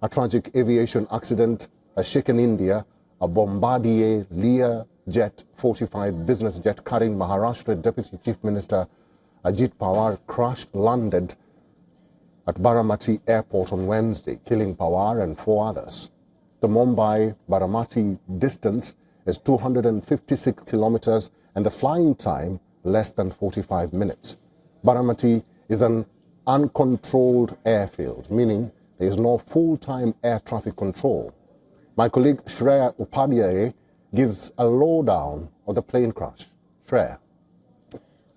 A tragic aviation accident has shaken India. A Bombardier Learjet 45 business jet carrying Maharashtra Deputy Chief Minister Ajit Pawar landed at Baramati airport on Wednesday, killing Pawar and 4 others. The Mumbai-Baramati distance is 256 kilometers and the flying time less than 45 minutes. Baramati is an uncontrolled airfield, meaning there is no full-time air traffic control. My colleague Shreya Upadhyay gives a lowdown of the plane crash. Shreya.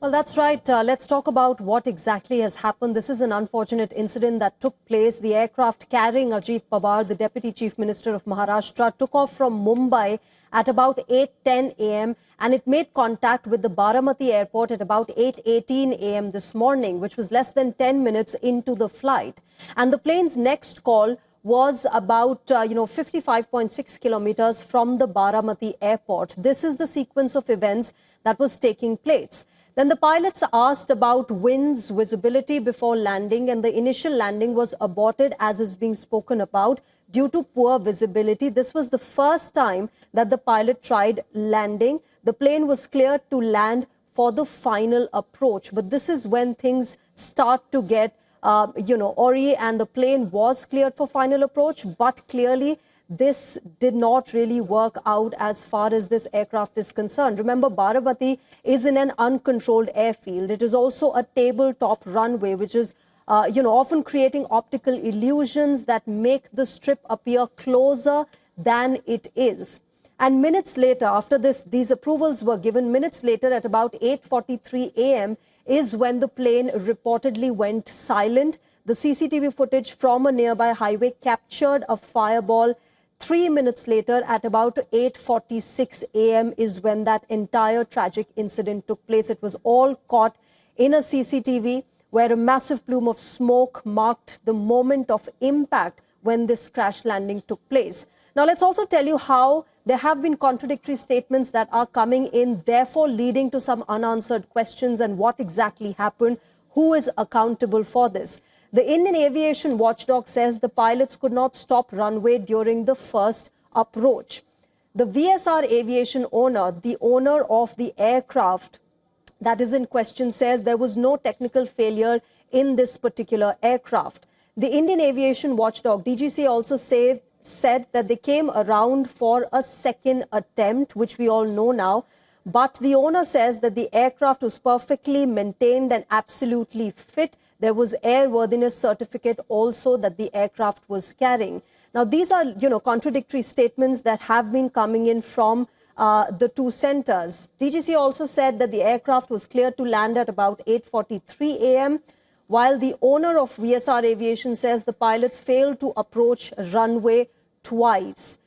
Well, that's right. Let's talk about what exactly has happened. This is an unfortunate incident that took place. The aircraft carrying Ajit Pawar, the Deputy Chief Minister of Maharashtra, took off from Mumbai at about 8:10 a.m. and it made contact with the Baramati airport at about 8:18 a.m. this morning, which was less than 10 minutes into the flight. And the plane's next call was about, 55.6 kilometers from the Baramati airport. This is the sequence of events that was taking place. Then the pilots asked about winds, visibility before landing, and the initial landing was aborted, as is being spoken about, due to poor visibility. This was the first time that the pilot tried landing. The plane was cleared to land for the final approach. But this is when things start to get, awry, and the plane was cleared for final approach, but clearly this did not really work out as far as this aircraft is concerned. Remember, Baramati is in an uncontrolled airfield. It is also a tabletop runway, which is, often creating optical illusions that make the strip appear closer than it is. And minutes later, after these approvals were given, minutes later at about 8:43 a.m. is when the plane reportedly went silent. The CCTV footage from a nearby highway captured a fireball. 3 minutes later, at about 8:46 a.m. is when that entire tragic incident took place. It was all caught in a CCTV where a massive plume of smoke marked the moment of impact when this crash landing took place. Now, let's also tell you how there have been contradictory statements that are coming in, therefore leading to some unanswered questions and what exactly happened, who is accountable for this. The Indian aviation watchdog says the pilots could not stop runway during the first approach. The VSR aviation owner, the owner of the aircraft that is in question, says there was no technical failure in this particular aircraft. The Indian aviation watchdog, DGC, also said that they came around for a second attempt, which we all know now. But the owner says that the aircraft was perfectly maintained and absolutely fit. There was airworthiness certificate also that the aircraft was carrying. Now, these are, contradictory statements that have been coming in from the two centers. DGC also said that the aircraft was cleared to land at about 8:43 a.m., while the owner of VSR Aviation says the pilots failed to approach runway twice.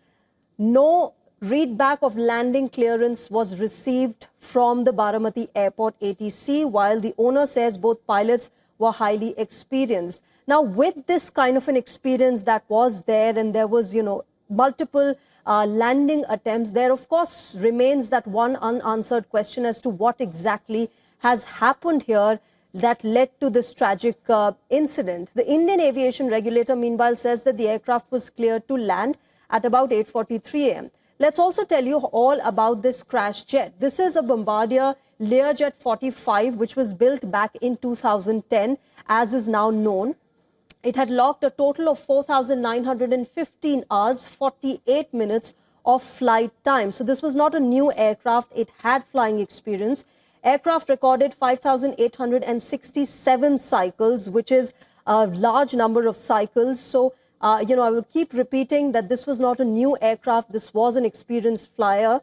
No readback of landing clearance was received from the Baramati Airport ATC, while the owner says both pilots were highly experienced. Now, with this kind of an experience that was there, and there was, multiple landing attempts, there of course remains that one unanswered question as to what exactly has happened here that led to this tragic incident. The Indian aviation regulator, meanwhile, says that the aircraft was cleared to land at about 8:43 a.m. Let's also tell you all about this crash jet. This is a Bombardier Learjet 45, which was built back in 2010, as is now known. It had logged a total of 4,915 hours, 48 minutes of flight time. So this was not a new aircraft. It had flying experience. Aircraft recorded 5,867 cycles, which is a large number of cycles. So, I will keep repeating that this was not a new aircraft. This was an experienced flyer.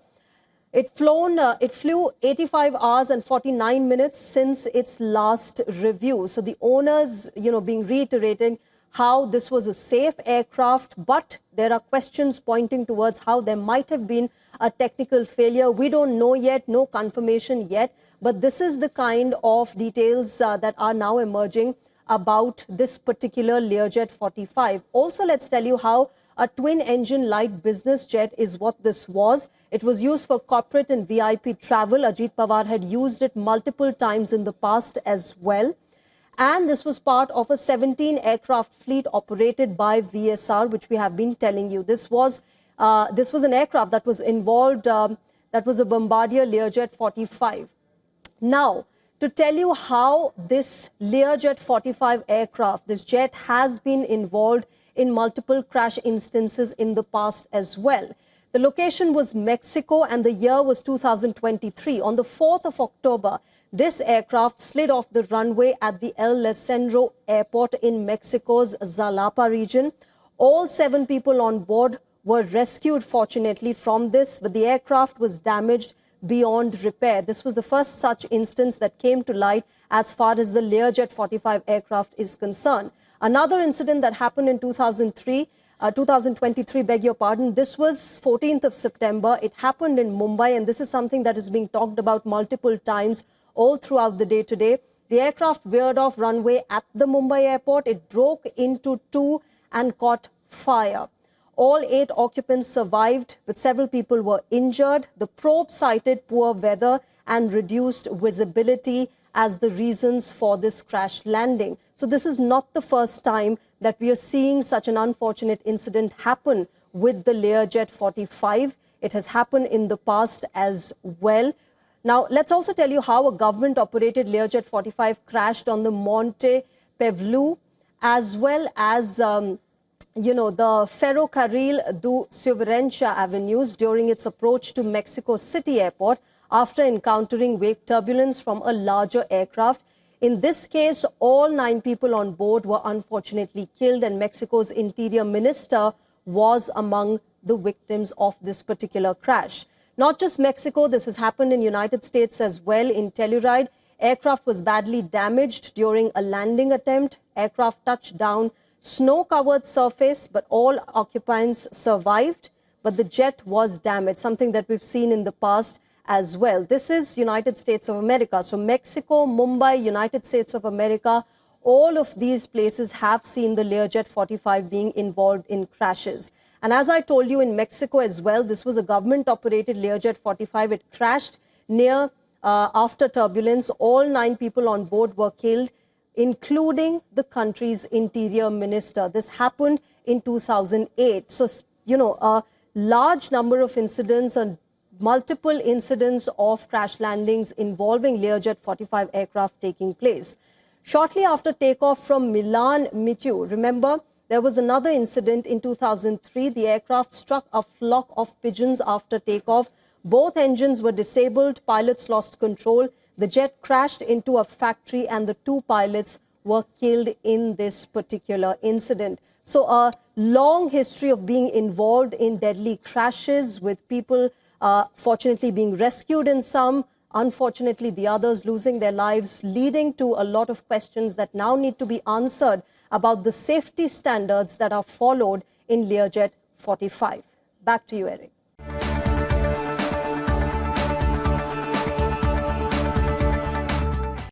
It flew 85 hours and 49 minutes since its last review. So the owners, being reiterating how this was a safe aircraft, but there are questions pointing towards how there might have been a technical failure. We don't know yet, no confirmation yet, but this is the kind of details that are now emerging about this particular Learjet 45. Also, let's tell you how a twin-engine light business jet is what this was. It was used for corporate and VIP travel. Ajit Pawar had used it multiple times in the past as well. And this was part of a 17 aircraft fleet operated by VSR, which we have been telling you. This was an aircraft that was involved, that was a Bombardier Learjet 45. Now, to tell you how this Learjet 45 aircraft, this jet has been involved in multiple crash instances in the past as well. The location was Mexico and the year was 2023. On the 4th of October, this aircraft slid off the runway at the El Lecendro airport in Mexico's Zalapa region. All 7 people on board were rescued, fortunately, from this, but the aircraft was damaged beyond repair. This was the first such instance that came to light as far as the Learjet 45 aircraft is concerned. Another incident that happened in 2023, beg your pardon, this was 14th of September. It happened in Mumbai, and this is something that is being talked about multiple times all throughout the day today. The aircraft veered off runway at the Mumbai airport. It broke into 2 and caught fire. All 8 occupants survived, but several people were injured. The probe cited poor weather and reduced visibility as the reasons for this crash landing. So this is not the first time that we are seeing such an unfortunate incident happen with the Learjet 45. It has happened in the past as well. Now, let's also tell you how a government-operated Learjet 45 crashed on the Monte Pevlu, as well as the Ferrocarril do Soverencia avenues during its approach to Mexico City Airport after encountering wake turbulence from a larger aircraft. In this case, all 9 people on board were unfortunately killed, and Mexico's interior minister was among the victims of this particular crash. Not just Mexico, this has happened in United States as well. In Telluride, aircraft was badly damaged during a landing attempt. Aircraft touched down snow-covered surface, but all occupants survived, but the jet was damaged, something that we've seen in the past as well. This is United States of America. So Mexico, Mumbai, United States of America, all of these places have seen the Learjet 45 being involved in crashes. And as I told you, in Mexico as well, this was a government-operated Learjet 45. It crashed near after turbulence. All 9 people on board were killed, including the country's interior minister. This happened in 2008. So, a large number of incidents and multiple incidents of crash landings involving Learjet 45 aircraft taking place. Shortly after takeoff from Milan Mitu, remember, there was another incident in 2003. The aircraft struck a flock of pigeons after takeoff. Both engines were disabled. Pilots lost control. The jet crashed into a factory and the 2 pilots were killed in this particular incident. So a long history of being involved in deadly crashes with people fortunately being rescued in some, unfortunately the others losing their lives, leading to a lot of questions that now need to be answered about the safety standards that are followed in Learjet 45. Back to you, Eric.